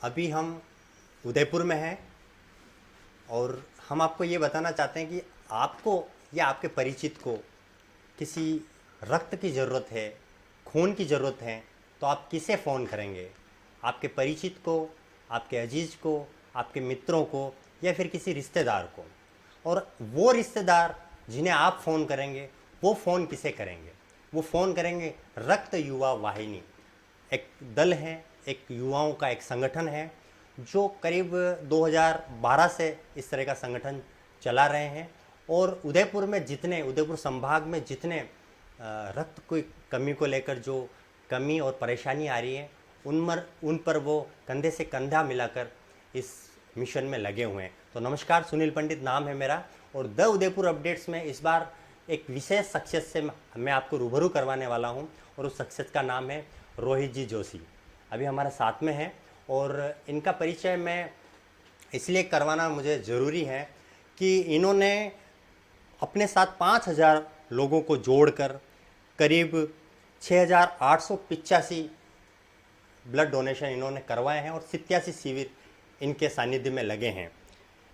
अभी हम उदयपुर में हैं और हम आपको ये बताना चाहते हैं कि आपको या आपके परिचित को किसी रक्त की ज़रूरत है, खून की ज़रूरत है, तो आप किसे फ़ोन करेंगे? आपके परिचित को, आपके अजीज़ को, आपके मित्रों को या फिर किसी रिश्तेदार को? और वो रिश्तेदार जिन्हें आप फ़ोन करेंगे वो फ़ोन किसे करेंगे? वो फ़ोन करेंगे रक्त युवा वाहिनी। एक दल है, एक युवाओं का एक संगठन है जो करीब 2012 से इस तरह का संगठन चला रहे हैं। और उदयपुर संभाग में जितने रक्त की कमी को लेकर जो कमी और परेशानी आ रही है उन पर वो कंधे से कंधा मिलाकर इस मिशन में लगे हुए हैं। तो नमस्कार, सुनील पंडित नाम है मेरा और द उदयपुर अपडेट्स में इस बार एक विशेष शख्सियत से मैं आपको रूबरू करवाने वाला हूं और उस शख्सियत का नाम है रोहित जी जोशी। अभी हमारे साथ में हैं और इनका परिचय मैं इसलिए करवाना मुझे ज़रूरी है कि इन्होंने अपने साथ 5,000 लोगों को जोड़कर करीब 6,885 ब्लड डोनेशन इन्होंने करवाए हैं और 87 शिविर इनके सानिध्य में लगे हैं।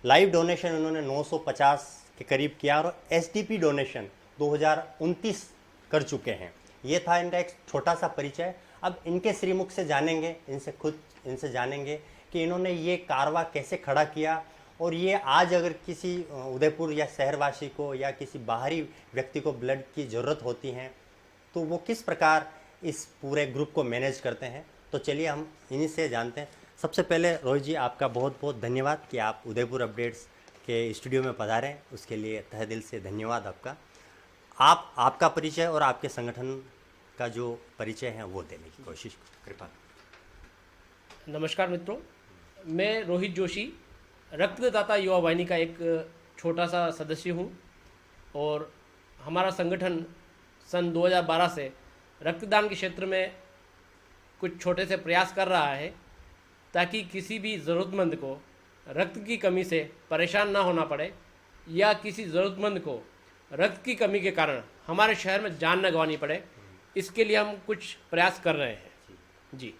लाइव डोनेशन इन्होंने 950 के करीब किया और एसटीपी डोनेशन 2029 कर चुके हैं। ये था इनका एक छोटा सा परिचय। अब इनके श्रीमुख से जानेंगे, इनसे जानेंगे कि इन्होंने ये कारवा कैसे खड़ा किया और ये आज अगर किसी उदयपुर या शहरवासी को या किसी बाहरी व्यक्ति को ब्लड की ज़रूरत होती है तो वो किस प्रकार इस पूरे ग्रुप को मैनेज करते हैं। तो चलिए हम इन्हीं से जानते हैं। सबसे पहले रोहित जी, आपका बहुत बहुत धन्यवाद कि आप उदयपुर अपडेट्स के स्टूडियो में पधारें, उसके लिए तहे दिल से धन्यवाद आपका। आपका परिचय और आपके संगठन का जो परिचय है वो देने की कोशिश कृपा। नमस्कार मित्रों, मैं रोहित जोशी रक्तदाता युवा वाहिनी का एक छोटा सा सदस्य हूं और हमारा संगठन सन 2012 से रक्तदान के क्षेत्र में कुछ छोटे से प्रयास कर रहा है ताकि किसी भी ज़रूरतमंद को रक्त की कमी से परेशान ना होना पड़े या किसी ज़रूरतमंद को रक्त की कमी के कारण हमारे शहर में जान न गंवानी पड़े। इसके लिए हम कुछ प्रयास कर रहे हैं जी।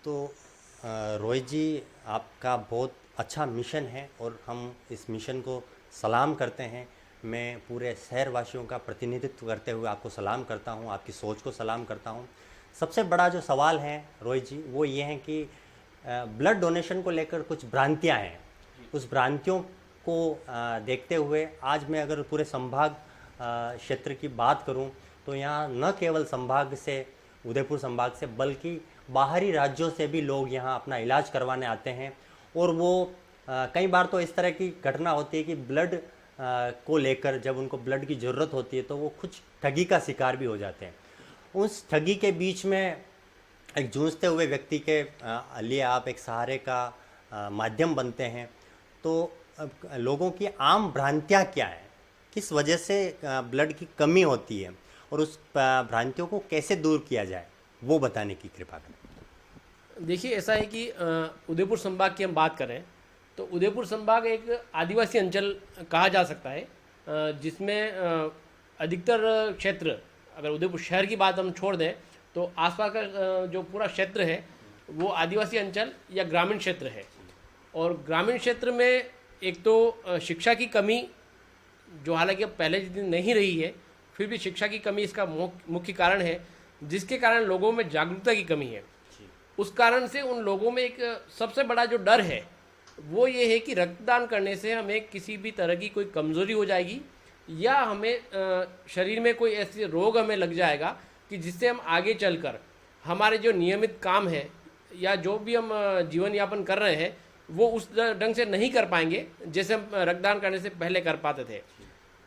तो रोहित जी, आपका बहुत अच्छा मिशन है और हम इस मिशन को सलाम करते हैं। मैं पूरे शहरवासियों का प्रतिनिधित्व करते हुए आपको सलाम करता हूं, आपकी सोच को सलाम करता हूं। सबसे बड़ा जो सवाल है रोहित जी वो ये है कि ब्लड डोनेशन को लेकर कुछ भ्रांतियां हैं। उस भ्रांतियों को देखते हुए आज मैं अगर पूरे संभाग क्षेत्र की बात करूं तो यहाँ न केवल संभाग से, उदयपुर संभाग से, बल्कि बाहरी राज्यों से भी लोग यहाँ अपना इलाज करवाने आते हैं। और वो कई बार तो इस तरह की घटना होती है कि ब्लड को लेकर जब उनको ब्लड की ज़रूरत होती है तो वो कुछ ठगी का शिकार भी हो जाते हैं। उस ठगी के बीच में एक जूझते हुए व्यक्ति के लिए आप एक सहारे का माध्यम बनते हैं। तो लोगों की आम भ्रांतियाँ क्या हैं, किस वजह से ब्लड की कमी होती है और उस भ्रांतियों को कैसे दूर किया जाए वो बताने की कृपा करें। देखिए, ऐसा है कि उदयपुर संभाग की हम बात करें तो उदयपुर संभाग एक आदिवासी अंचल कहा जा सकता है, जिसमें अधिकतर क्षेत्र, अगर उदयपुर शहर की बात हम छोड़ दें तो आसपास का जो पूरा क्षेत्र है वो आदिवासी अंचल या ग्रामीण क्षेत्र है। और ग्रामीण क्षेत्र में एक तो शिक्षा की कमी, जो हालांकि अब पहले जितनी नहीं रही है, फिर भी शिक्षा की कमी इसका मुख्य कारण है, जिसके कारण लोगों में जागरूकता की कमी है। उस कारण से उन लोगों में एक सबसे बड़ा जो डर है वो ये है कि रक्तदान करने से हमें किसी भी तरह की कोई कमज़ोरी हो जाएगी या हमें शरीर में कोई ऐसे रोग हमें लग जाएगा कि जिससे हम आगे चलकर हमारे जो नियमित काम है या जो भी हम जीवन यापन कर रहे हैं वो उस ढंग से नहीं कर पाएंगे जैसे हम रक्तदान करने से पहले कर पाते थे।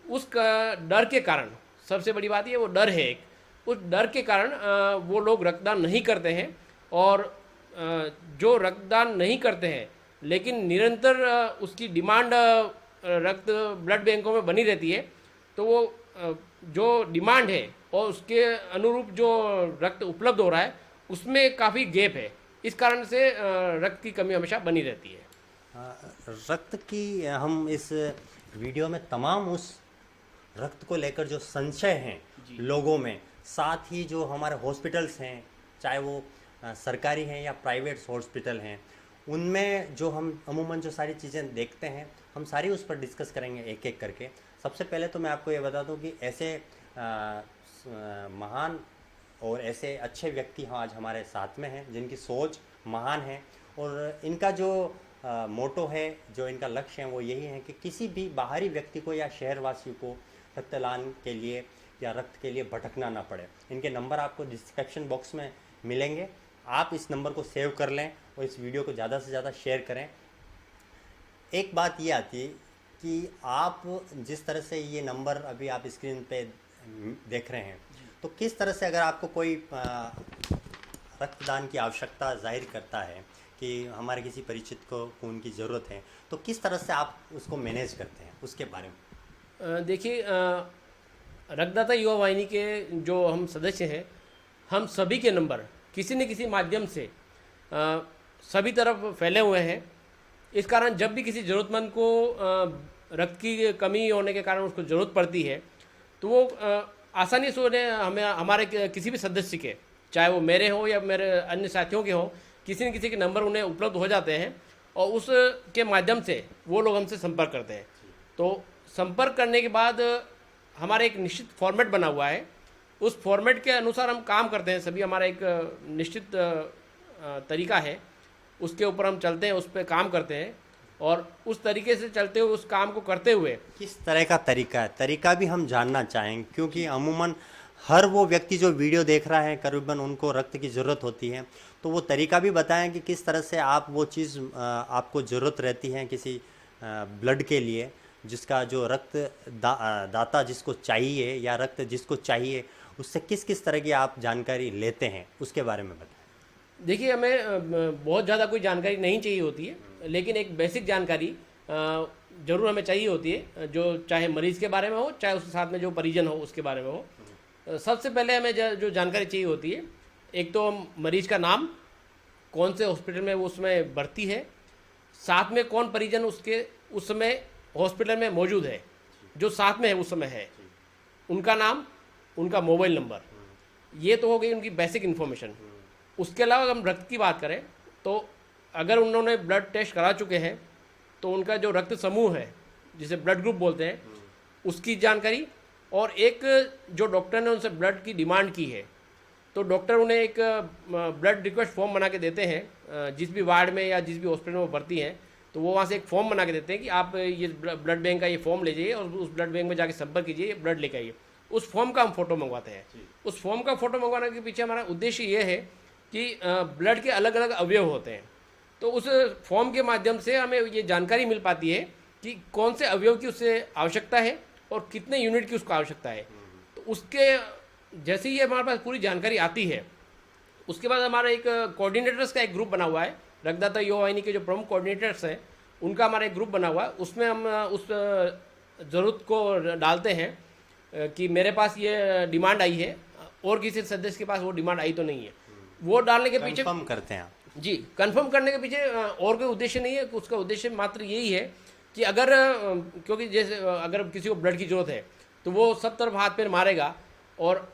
उस डर के कारण, सबसे बड़ी बात ये वो डर है एक, उस डर के कारण वो लोग रक्तदान नहीं करते हैं। और जो रक्तदान नहीं करते हैं लेकिन निरंतर उसकी डिमांड रक्त ब्लड बैंकों में बनी रहती है, तो वो जो डिमांड है और उसके अनुरूप जो रक्त उपलब्ध हो रहा है उसमें काफ़ी गैप है। इस कारण से रक्त की कमी हमेशा बनी रहती है। रक्त की हम इस वीडियो में तमाम उस रक्त को लेकर जो संशय हैं लोगों में, साथ ही जो हमारे हॉस्पिटल्स हैं, चाहे वो सरकारी हैं या प्राइवेट हॉस्पिटल हैं, उनमें जो हम अमूमन जो सारी चीज़ें देखते हैं, हम सारी उस पर डिस्कस करेंगे एक एक करके। सबसे पहले तो मैं आपको ये बता दूं कि ऐसे महान और ऐसे अच्छे व्यक्ति आज हमारे साथ में हैं जिनकी सोच महान है, और इनका जो मोटो है, जो इनका लक्ष्य है, वो यही है कि किसी भी बाहरी व्यक्ति को या शहरवासियों को रक्तदान के लिए या रक्त के लिए भटकना ना पड़े। इनके नंबर आपको डिस्क्रिप्शन बॉक्स में मिलेंगे, आप इस नंबर को सेव कर लें और इस वीडियो को ज़्यादा से ज़्यादा शेयर करें। एक बात ये आती है कि आप जिस तरह से ये नंबर अभी आप स्क्रीन पे देख रहे हैं, तो किस तरह से अगर आपको कोई रक्तदान की आवश्यकता जाहिर करता है कि हमारे किसी परिचित को खून की ज़रूरत है, तो किस तरह से आप उसको मैनेज करते हैं, उसके बारे में। देखिए, रक्तदाता युवा वाहिनी के जो हम सदस्य हैं, हम सभी के नंबर किसी न किसी माध्यम से सभी तरफ फैले हुए हैं। इस कारण जब भी किसी ज़रूरतमंद को रक्त की कमी होने के कारण उसको ज़रूरत पड़ती है, तो वो आसानी से उन्हें हमें हमारे किसी भी सदस्य के, चाहे वो मेरे हों या मेरे अन्य साथियों के हों, किसी न किसी के नंबर उन्हें उपलब्ध हो जाते हैं और उसके माध्यम से वो लोग हमसे संपर्क करते हैं। तो संपर्क करने के बाद हमारा एक निश्चित फॉर्मेट बना हुआ है, उस फॉर्मेट के अनुसार हम काम करते हैं। सभी हमारा एक निश्चित तरीका है, उसके ऊपर हम चलते हैं, उस पर काम करते हैं और उस तरीके से चलते हुए, उस काम को करते हुए। किस तरह का तरीका है, तरीका भी हम जानना चाहेंगे, क्योंकि अमूमन हर वो व्यक्ति जो वीडियो देख रहा है करीबन उनको रक्त की ज़रूरत होती है, तो वो तरीका भी बताएं कि किस तरह से आप वो चीज़ आपको ज़रूरत रहती है किसी ब्लड के लिए, जिसका जो रक्त दाता जिसको चाहिए या रक्त जिसको चाहिए, उससे किस किस तरह की आप जानकारी लेते हैं, उसके बारे में बताएं। देखिए, हमें बहुत ज़्यादा कोई जानकारी नहीं चाहिए होती है, लेकिन एक बेसिक जानकारी ज़रूर हमें चाहिए होती है, जो चाहे मरीज़ के बारे में हो, चाहे उसके साथ में जो परिजन हो उसके बारे में हो। सबसे पहले हमें जो जानकारी चाहिए होती है, एक तो मरीज़ का नाम, कौन से हॉस्पिटल में वो उसमें भर्ती है, साथ में कौन परिजन उसके उस समय हॉस्पिटल में मौजूद है, जो साथ में है उस समय है, उनका नाम, उनका मोबाइल नंबर। ये तो हो गई उनकी बेसिक इन्फॉर्मेशन। उसके अलावा अगर हम रक्त की बात करें, तो अगर उन्होंने ब्लड टेस्ट करा चुके हैं तो उनका जो रक्त समूह है, जिसे ब्लड ग्रुप बोलते हैं, उसकी जानकारी, और एक जो डॉक्टर ने उनसे ब्लड की डिमांड की है, तो डॉक्टर उन्हें एक ब्लड रिक्वेस्ट फॉर्म बना के देते हैं। जिस भी वार्ड में या जिस भी हॉस्पिटल में वो भर्ती हैं, तो वो वहाँ से एक फॉर्म बना के देते हैं कि आप ये ब्लड बैंक का ये फॉर्म ले जाइए और उस ब्लड बैंक में जाके संपर्क कीजिए, ब्लड लेके आइए। उस फॉर्म का हम फोटो मंगवाते हैं। उस फॉर्म का फोटो मंगवाने के पीछे हमारा उद्देश्य ये है कि ब्लड के अलग अलग अवयव होते हैं, तो उस फॉर्म के माध्यम से हमें ये जानकारी मिल पाती है कि कौन से अवयव की उससे आवश्यकता है और कितने यूनिट की उसको आवश्यकता है। तो उसके जैसे ही हमारे पास पूरी जानकारी आती है, उसके बाद हमारा एक कोऑर्डिनेटर्स का एक ग्रुप बना हुआ है। रक्तदाता युवा वाहिनी के जो प्रमुख कोऑर्डिनेटर्स हैं, उनका हमारा एक ग्रुप बना हुआ है। उसमें हम उस ज़रूरत को डालते हैं कि मेरे पास ये डिमांड आई है और किसी सदस्य के पास वो डिमांड आई तो नहीं है। वो डालने के पीछे कंफर्म करते हैं जी, कंफर्म करने के पीछे और कोई उद्देश्य नहीं है। उसका उद्देश्य मात्र यही है कि अगर क्योंकि जैसे अगर किसी को ब्लड की ज़रूरत है तो वो सब तरफ हाथ पैर मारेगा और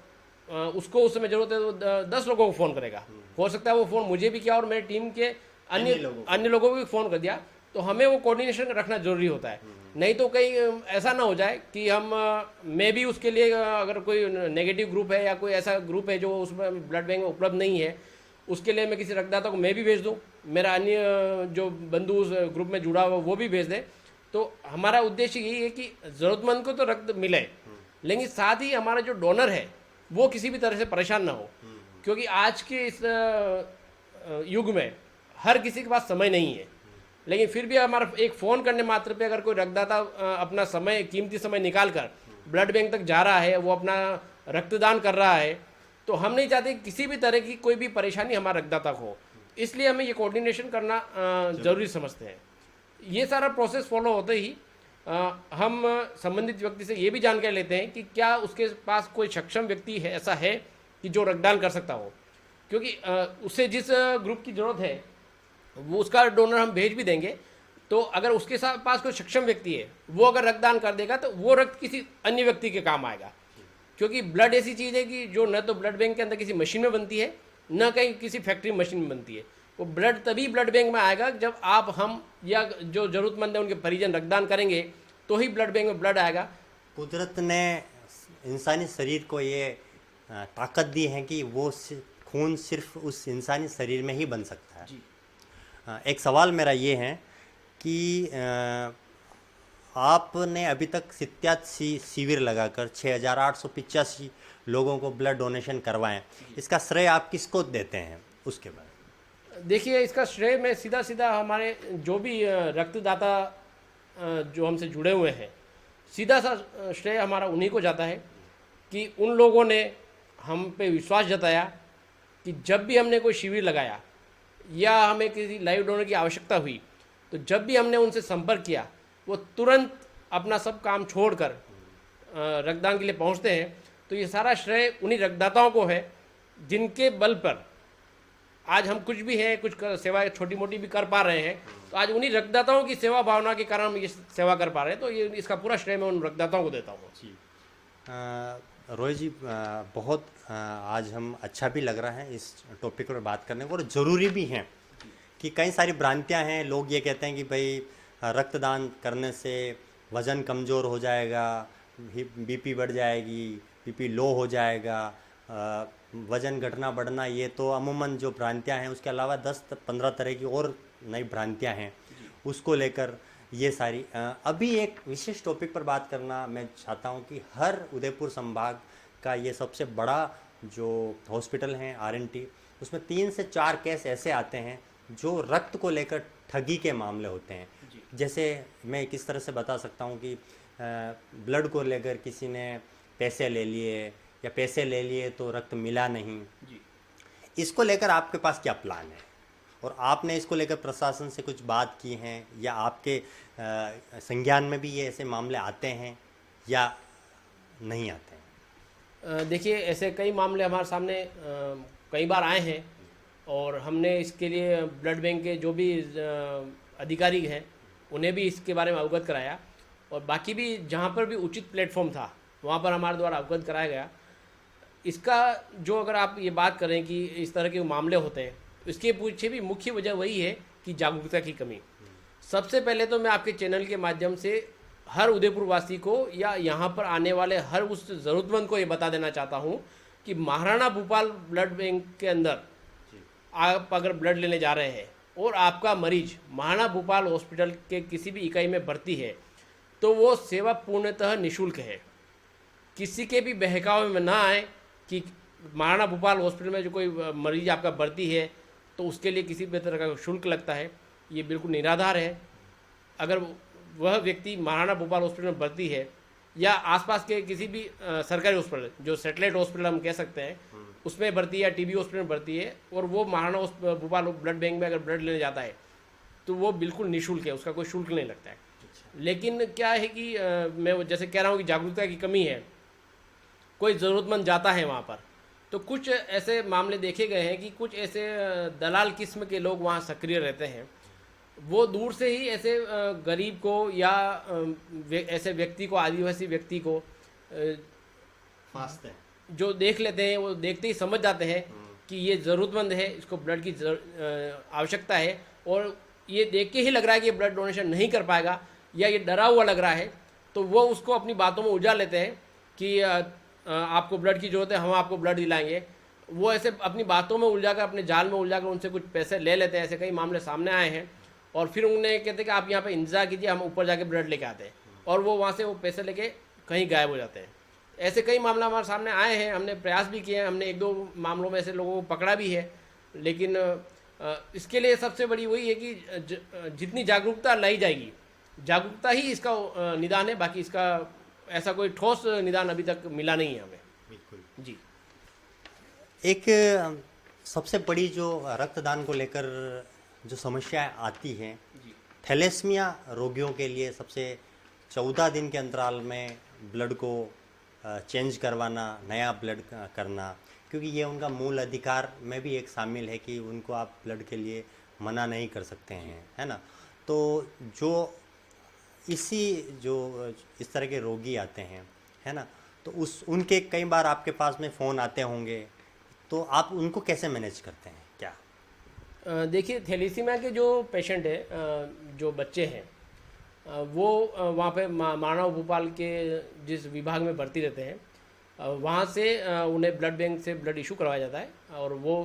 उसको उस समय ज़रूरत है तो 10 लोगों को फ़ोन करेगा। हो सकता है वो फ़ोन मुझे भी किया और मेरे टीम के अन्य लोगों को भी फ़ोन कर दिया। तो हमें वो कोऑर्डिनेशन रखना ज़रूरी होता है, नहीं तो कहीं ऐसा ना हो जाए कि मैं भी उसके लिए अगर कोई नेगेटिव ग्रुप है या कोई ऐसा ग्रुप है जो उसमें ब्लड बैंक में उपलब्ध नहीं है, उसके लिए मैं किसी रक्तदाता को मैं भी भेज दूं, मेरा अन्य जो बंधु उस ग्रुप में जुड़ा हुआ वो भी भेज दे। तो हमारा उद्देश्य यही है कि ज़रूरतमंद को तो रक्त मिले, लेकिन साथ ही हमारा जो डोनर है वो किसी भी तरह से परेशान ना हो, क्योंकि आज के इस युग में हर किसी के पास समय नहीं है। लेकिन फिर भी हमारा एक फ़ोन करने मात्र पे अगर कोई रक्तदाता अपना समय, कीमती समय निकाल कर ब्लड बैंक तक जा रहा है, वो अपना रक्तदान कर रहा है, तो हम नहीं चाहते किसी भी तरह की कोई भी परेशानी हमारे रक्तदाता को हो। इसलिए हमें ये कोऑर्डिनेशन करना ज़रूरी समझते हैं। ये सारा प्रोसेस फॉलो होते ही हम संबंधित व्यक्ति से ये भी जानकारी लेते हैं कि क्या उसके पास कोई सक्षम व्यक्ति है, ऐसा है कि जो रक्तदान कर सकता हो, क्योंकि उसे जिस ग्रुप की ज़रूरत है वो उसका डोनर हम भेज भी देंगे। तो अगर उसके साथ पास कोई सक्षम व्यक्ति है, वो अगर रक्तदान कर देगा तो वो रक्त किसी अन्य व्यक्ति के काम आएगा, क्योंकि ब्लड ऐसी चीज़ है कि जो न तो ब्लड बैंक के अंदर किसी मशीन में बनती है, न कहीं किसी फैक्ट्री मशीन में बनती है। वो ब्लड तभी ब्लड बैंक में आएगा जब आप, हम या जो ज़रूरतमंद है उनके परिजन रक्तदान करेंगे तो ही ब्लड बैंक में ब्लड आएगा। कुदरत ने इंसानी शरीर को ये ताकत दी है कि वो खून सिर्फ उस इंसानी शरीर में ही बन सकता है। जी। एक सवाल मेरा ये है कि आपने अभी तक 87 शिविर लगाकर 6,885 लोगों को ब्लड डोनेशन करवाएं, इसका श्रेय आप किसको देते हैं? उसके बाद देखिए, इसका श्रेय मैं सीधा सीधा हमारे जो भी रक्तदाता जो हमसे जुड़े हुए हैं, सीधा सा श्रेय हमारा उन्हीं को जाता है कि उन लोगों ने हम पे विश्वास जताया कि जब भी हमने कोई शिविर लगाया या हमें किसी लाइव डोनर की आवश्यकता हुई, तो जब भी हमने उनसे संपर्क किया, वो तुरंत अपना सब काम छोड़कर रक्तदान के लिए पहुंचते हैं। तो ये सारा श्रेय उन्हीं रक्तदाताओं को है जिनके बल पर आज हम कुछ भी हैं, कुछ सेवा छोटी मोटी भी कर पा रहे हैं। तो आज उन्हीं रक्तदाताओं की सेवा भावना के कारण हम ये सेवा कर पा रहे हैं। तो ये इसका पूरा श्रेय मैं उन रक्तदाताओं को देता हूँ। जी रोहित जी, बहुत आज हम अच्छा भी लग रहा है इस टॉपिक पर बात करने को, और ज़रूरी भी है कि कई सारी भ्रांतियां हैं। लोग ये कहते हैं कि भाई रक्तदान करने से वज़न कमज़ोर हो जाएगा, बीपी बढ़ जाएगी, बीपी लो हो जाएगा, वज़न घटना बढ़ना, ये तो अमूमन जो भ्रांतियां हैं। उसके अलावा 10-15 तरह की और नई भ्रांतियां हैं, उसको लेकर ये सारी अभी एक विशेष टॉपिक पर बात करना मैं चाहता हूँ कि हर उदयपुर संभाग का ये सबसे बड़ा जो हॉस्पिटल है RNT, उसमें 3 से 4 केस ऐसे आते हैं जो रक्त को लेकर ठगी के मामले होते हैं। जैसे मैं किस तरह से बता सकता हूँ कि ब्लड को लेकर किसी ने पैसे ले लिए या पैसे ले लिए तो रक्त मिला नहीं। इसको लेकर आपके पास क्या प्लान है, और आपने इसको लेकर प्रशासन से कुछ बात की है, या आपके संज्ञान में भी ये ऐसे मामले आते हैं या नहीं आते हैं? देखिए, ऐसे कई मामले हमारे सामने कई बार आए हैं, और हमने इसके लिए ब्लड बैंक के जो भी अधिकारी हैं उन्हें भी इसके बारे में अवगत कराया, और बाकी भी जहाँ पर भी उचित प्लेटफॉर्म था वहाँ पर हमारे द्वारा अवगत कराया गया। इसका जो, अगर आप ये बात करें कि इस तरह के मामले होते हैं, इसके पीछे भी मुख्य वजह वही है कि जागरूकता की कमी। सबसे पहले तो मैं आपके चैनल के माध्यम से हर उदयपुर वासी को या यहाँ पर आने वाले हर उस ज़रूरतमंद को ये बता देना चाहता हूँ कि महाराणा भूपाल ब्लड बैंक के अंदर आप अगर ब्लड लेने जा रहे हैं और आपका मरीज महाराणा भूपाल हॉस्पिटल के किसी भी इकाई में भर्ती है, तो वो सेवा पूर्णतः निःशुल्क है। किसी के भी बहकावे में ना आए कि महाराणा भूपाल हॉस्पिटल में जो कोई मरीज आपका भर्ती है तो उसके लिए किसी भी तरह का शुल्क लगता है, ये बिल्कुल निराधार है। अगर वह व्यक्ति महाराणा भूपाल हॉस्पिटल में भर्ती है या आसपास के किसी भी सरकारी हॉस्पिटल, जो सैटेलाइट हॉस्पिटल हम कह सकते हैं, उसमें भर्ती है या टीबी हॉस्पिटल में भर्ती है, और वो महाराणा भूपाल ब्लड बैंक में अगर ब्लड लेने जाता है तो वो बिल्कुल निःशुल्क है, उसका कोई शुल्क नहीं लगता है। लेकिन क्या है कि मैं जैसे कह रहा हूँ कि जागरूकता की कमी है। कोई ज़रूरतमंद जाता है वहाँ पर, तो कुछ ऐसे मामले देखे गए हैं कि कुछ ऐसे दलाल किस्म के लोग वहाँ सक्रिय रहते हैं। वो दूर से ही ऐसे गरीब को या ऐसे व्यक्ति को, आदिवासी व्यक्ति को फास्ट है, जो देख लेते हैं, वो देखते ही समझ जाते हैं कि ये ज़रूरतमंद है, इसको ब्लड की आवश्यकता है, और ये देख के ही लग रहा है कि ये ब्लड डोनेशन नहीं कर पाएगा या ये डरा हुआ लग रहा है, तो वो उसको अपनी बातों में उलझा लेते हैं कि आपको ब्लड की ज़रूरत है, हम आपको ब्लड दिलाएंगे। वो ऐसे अपनी बातों में उलझाकर, अपने जाल में उलझाकर उनसे कुछ पैसे ले लेते हैं। ऐसे कई मामले सामने आए हैं, और फिर उन्हें कहते हैं कि आप यहाँ पे इंतजार कीजिए, हम ऊपर जाके ब्लड लेके आते हैं, और वो वहाँ से वो पैसे लेके कहीं गायब हो जाते हैं। ऐसे कई मामले हमारे सामने आए हैं, हमने प्रयास भी किए हैं, हमने 1-2 मामलों में ऐसे लोगों को पकड़ा भी है। लेकिन इसके लिए सबसे बड़ी वही है कि जितनी जागरूकता लाई जाएगी, जागरूकता ही इसका निदान है। बाकी इसका ऐसा कोई ठोस निदान अभी तक मिला नहीं है हमें। बिल्कुल जी। एक सबसे बड़ी जो रक्तदान को लेकर जो समस्या आती है, थैलेसीमिया रोगियों के लिए सबसे 14 दिन के अंतराल में ब्लड को चेंज करवाना, नया ब्लड करना, क्योंकि ये उनका मूल अधिकार में भी एक शामिल है कि उनको आप ब्लड के लिए मना नहीं कर सकते हैं, है ना। तो जो इस तरह के रोगी आते हैं, है ना, तो उनके कई बार आपके पास में फ़ोन आते होंगे तो आप उनको कैसे मैनेज करते हैं क्या? देखिए, थैलेसीमिया के जो पेशेंट है, जो बच्चे हैं, वो वहाँ पे मानव भोपाल के जिस विभाग में भर्ती रहते हैं, वहाँ से उन्हें ब्लड बैंक से ब्लड इशू करवाया जाता है और वो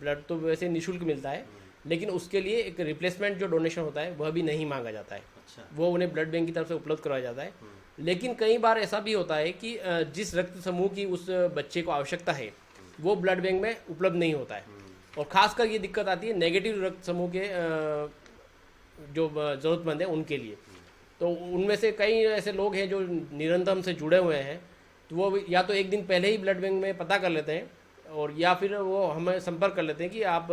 ब्लड तो वैसे निःशुल्क मिलता है, लेकिन उसके लिए एक रिप्लेसमेंट जो डोनेशन होता है वह भी नहीं मांगा जाता है। अच्छा। वो उन्हें ब्लड बैंक की तरफ से उपलब्ध करवाया जाता है। लेकिन कई बार ऐसा भी होता है कि जिस रक्त समूह की उस बच्चे को आवश्यकता है वो ब्लड बैंक में उपलब्ध नहीं होता है, और ख़ासकर ये दिक्कत आती है नेगेटिव रक्त समूह के जो ज़रूरतमंद हैं उनके लिए। तो उनमें से कई ऐसे लोग हैं जो निरंतर हमसे जुड़े हुए हैं, तो वो या तो एक दिन पहले ही ब्लड बैंक में पता कर लेते हैं, और या फिर वो हमें संपर्क कर लेते हैं कि आप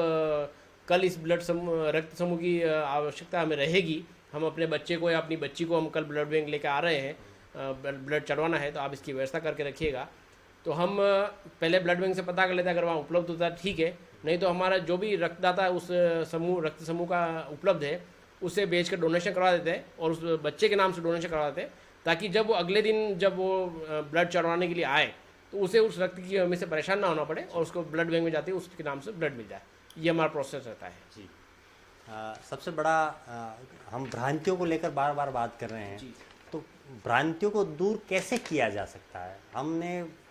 कल इस रक्त समूह की आवश्यकता हमें रहेगी, हम अपने बच्चे को या अपनी बच्ची को हम कल ब्लड बैंक लेकर आ रहे हैं, ब्लड चढ़वाना है, तो आप इसकी व्यवस्था करके रखिएगा। तो हम पहले ब्लड बैंक से पता कर लेते हैं, अगर वहाँ उपलब्ध होता है ठीक है, नहीं तो हमारा जो भी रक्तदाता उस रक्त समूह का उपलब्ध है उसे बेच कर डोनेशन करवा देते हैं और उस बच्चे के नाम से डोनेशन करवा देते हैं, ताकि जब वो अगले दिन जब वो ब्लड चढ़वाने के लिए आए तो उसे उस रक्त की कमी से परेशान ना होना पड़े और उसको ब्लड बैंक में जाते ही उसके नाम से ब्लड मिल जाए। ये हमारा प्रोसेस रहता है जी। सबसे बड़ा हम भ्रांतियों को लेकर बार बार बात कर रहे हैं जी। तो भ्रांतियों को दूर कैसे किया जा सकता है?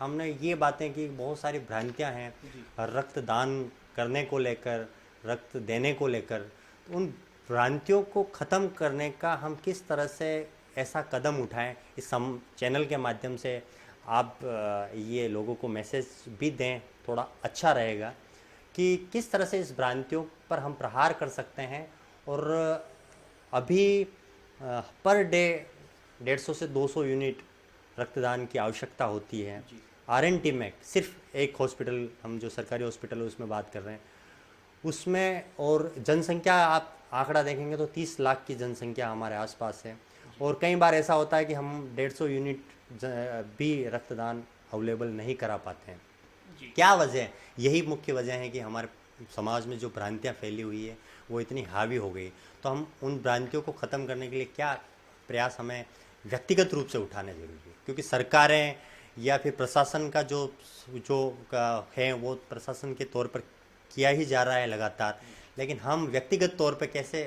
हमने ये बातें की, बहुत सारी भ्रांतियां हैं रक्तदान करने को लेकर, रक्त देने को लेकर, तो उन भ्रांतियों को ख़त्म करने का हम किस तरह से ऐसा कदम उठाएं? इस चैनल के माध्यम से आप ये लोगों को मैसेज भी दें, थोड़ा अच्छा रहेगा कि किस तरह से इस भ्रांतियों पर हम प्रहार कर सकते हैं। और अभी पर डे 150 से 200 यूनिट रक्तदान की आवश्यकता होती है। आरएनटी में सिर्फ एक हॉस्पिटल, हम जो सरकारी हॉस्पिटल है उसमें बात कर रहे हैं, उसमें और जनसंख्या आप आंकड़ा देखेंगे तो 30 लाख की जनसंख्या हमारे आसपास है, और कई बार ऐसा होता है कि हम 150 यूनिट भी रक्तदान अवेलेबल नहीं करा पाते हैं। क्या वजह है? यही मुख्य वजह है कि हमारे समाज में जो भ्रांतियाँ फैली हुई है वो इतनी हावी हो गई। तो हम उन भ्रांतियों को ख़त्म करने के लिए क्या प्रयास हमें व्यक्तिगत रूप से उठाने जरूरी है? क्योंकि सरकारें या फिर प्रशासन का जो है वो प्रशासन के तौर पर किया ही जा रहा है लगातार, लेकिन हम व्यक्तिगत तौर पर कैसे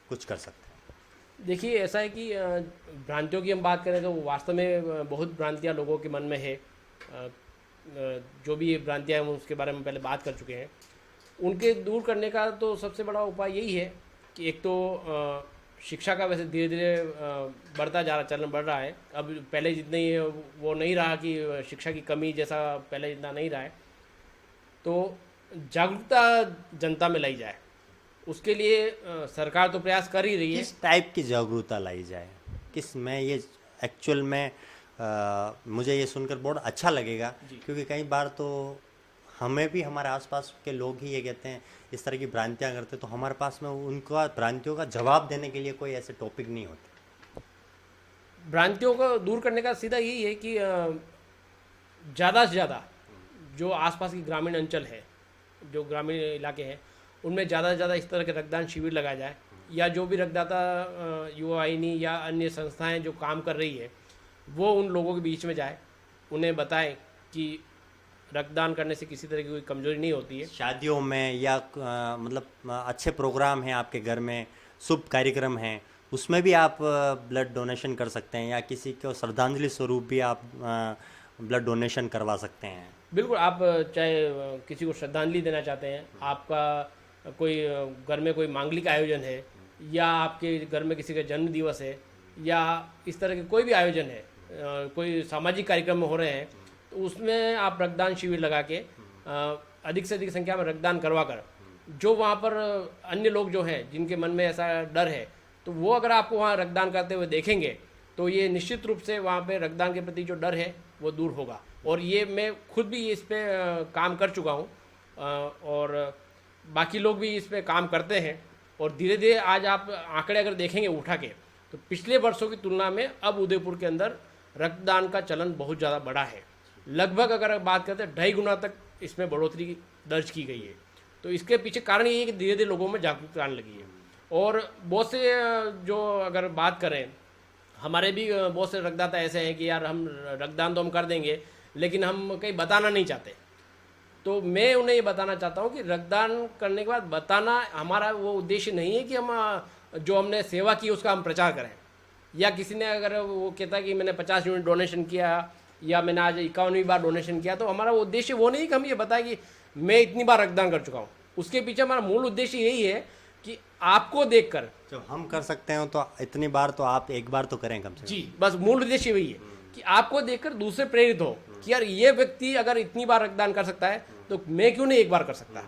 कुछ कर सकते हैं? देखिए, ऐसा है कि भ्रांतियों की हम बात करें तो वास्तव में बहुत भ्रांतियाँ लोगों के मन में है। जो भी भ्रांतियाँ हैं उसके बारे में पहले बात कर चुके हैं। उनके दूर करने का तो सबसे बड़ा उपाय यही है कि एक तो शिक्षा का वैसे धीरे धीरे बढ़ता जा रहा, चलन बढ़ रहा है। अब पहले जितनी वो नहीं रहा कि शिक्षा की कमी जैसा पहले जितना नहीं रहा है, तो जागरूकता जनता में लाई जाए, उसके लिए सरकार तो प्रयास कर ही रही है। किस टाइप की जागरूकता लाई जाए? मैं ये एक्चुअल में मुझे ये सुनकर बहुत अच्छा लगेगा, क्योंकि कई बार तो हमें भी हमारे आसपास के लोग ही ये कहते हैं, इस तरह की भ्रांतियाँ करते, तो हमारे पास में उनका भ्रांतियों का जवाब देने के लिए कोई ऐसे टॉपिक नहीं होते। भ्रांतियों को दूर करने का सीधा यही है कि ज़्यादा से ज़्यादा जो आसपास की ग्रामीण अंचल है, जो ग्रामीण इलाके हैं, उनमें ज़्यादा से ज़्यादा इस तरह के रक्तदान शिविर लगाया जाए, या जो भी रक्तदाता युवा वाहिनी या अन्य संस्थाएं जो काम कर रही है वो उन लोगों के बीच में जाए, उन्हें बताएं कि रक्तदान करने से किसी तरह की कोई कमजोरी नहीं होती है। शादियों में या मतलब अच्छे प्रोग्राम हैं आपके घर में, शुभ कार्यक्रम हैं, उसमें भी आप ब्लड डोनेशन कर सकते हैं, या किसी को श्रद्धांजलि स्वरूप भी आप ब्लड डोनेशन करवा सकते हैं। बिल्कुल, आप चाहे किसी को श्रद्धांजलि देना चाहते हैं, आपका कोई घर में कोई मांगलिक आयोजन है, या आपके घर में किसी का जन्म दिवस है, या इस तरह के कोई भी आयोजन है, कोई सामाजिक कार्यक्रम हो रहे हैं, तो उसमें आप रक्तदान शिविर लगा के अधिक से अधिक संख्या में रक्तदान करवा कर, जो वहाँ पर अन्य लोग जो हैं जिनके मन में ऐसा डर है, तो वो अगर आपको वहाँ रक्तदान करते हुए देखेंगे तो ये निश्चित रूप से वहाँ पे रक्तदान के प्रति जो डर है वो दूर होगा। और ये मैं खुद भी इस पर काम कर चुका हूँ, और बाकी लोग भी इस पर काम करते हैं, और धीरे धीरे आज आप आंकड़े अगर देखेंगे उठा के, तो पिछले वर्षों की तुलना में अब उदयपुर के अंदर रक्तदान का चलन बहुत ज़्यादा बढ़ा है। लगभग अगर बात करते हैं 2.5 गुना तक इसमें बढ़ोतरी दर्ज की गई है। तो इसके पीछे कारण ये है कि धीरे धीरे लोगों में जागरूकता आने लगी है। और बहुत से जो अगर बात करें, हमारे भी बहुत से रक्तदाता ऐसे हैं कि यार हम रक्तदान तो हम कर देंगे, लेकिन हम कहीं बताना नहीं चाहते। तो मैं उन्हें ये बताना चाहता हूँ कि रक्तदान करने के बाद बताना हमारा वो उद्देश्य नहीं है कि हम जो हमने सेवा की उसका हम प्रचार करें, या किसी ने अगर वो कहता है कि मैंने 50 यूनिट डोनेशन किया या मैंने आज 51वीं बार डोनेशन किया, तो हमारा उद्देश्य वो नहीं कि हम ये बताएं कि मैं इतनी बार रक्तदान कर चुका हूँ। उसके पीछे हमारा मूल उद्देश्य यही है कि आपको देखकर, जब हम कर सकते हो तो इतनी बार तो आप एक बार तो करें कम से कम। जी बस मूल उद्देश्य वही है कि आपको देखकर दूसरे प्रेरित हो कि यार ये व्यक्ति अगर इतनी बार रक्तदान कर सकता है तो मैं क्यों नहीं एक बार कर सकता।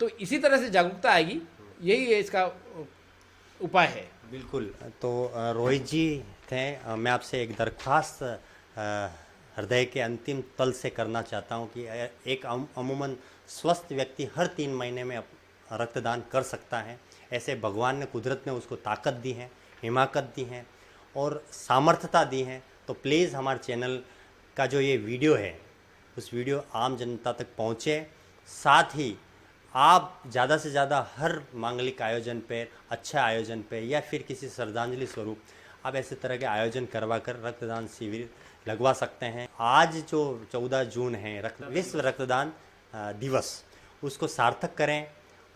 तो इसी तरह से जागरूकता आएगी, यही है इसका उपाय है। बिल्कुल। तो रोहित जी थे, मैं आपसे एक दरख्वास्त हृदय के अंतिम तल से करना चाहता हूं कि एक अमूमन स्वस्थ व्यक्ति हर 3 महीने में रक्तदान कर सकता है। ऐसे भगवान ने, कुदरत ने उसको ताकत दी है, हिमाकत दी है और सामर्थ्यता दी है। तो प्लीज़ हमारे चैनल का जो ये वीडियो है उस वीडियो आम जनता तक पहुँचे। साथ ही आप ज़्यादा से ज़्यादा हर मांगलिक आयोजन पे, अच्छा आयोजन पे या फिर किसी श्रद्धांजलि स्वरूप आप ऐसे तरह के आयोजन करवा कर रक्तदान शिविर लगवा सकते हैं। आज जो 14 जून है विश्व रक्तदान दिवस, उसको सार्थक करें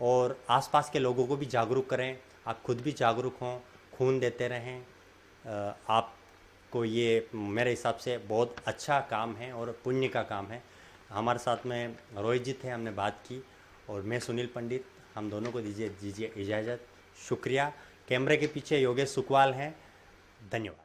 और आसपास के लोगों को भी जागरूक करें। आप खुद भी जागरूक हों, खून देते रहें। आपको ये मेरे हिसाब से बहुत अच्छा काम है और पुण्य का काम है। हमारे साथ में रोहित जी थे, हमने बात की, और मैं सुनील पंडित। हम दोनों को दीजिए इजाज़त। शुक्रिया। कैमरे के पीछे योगेश सुकवाल हैं। धन्यवाद।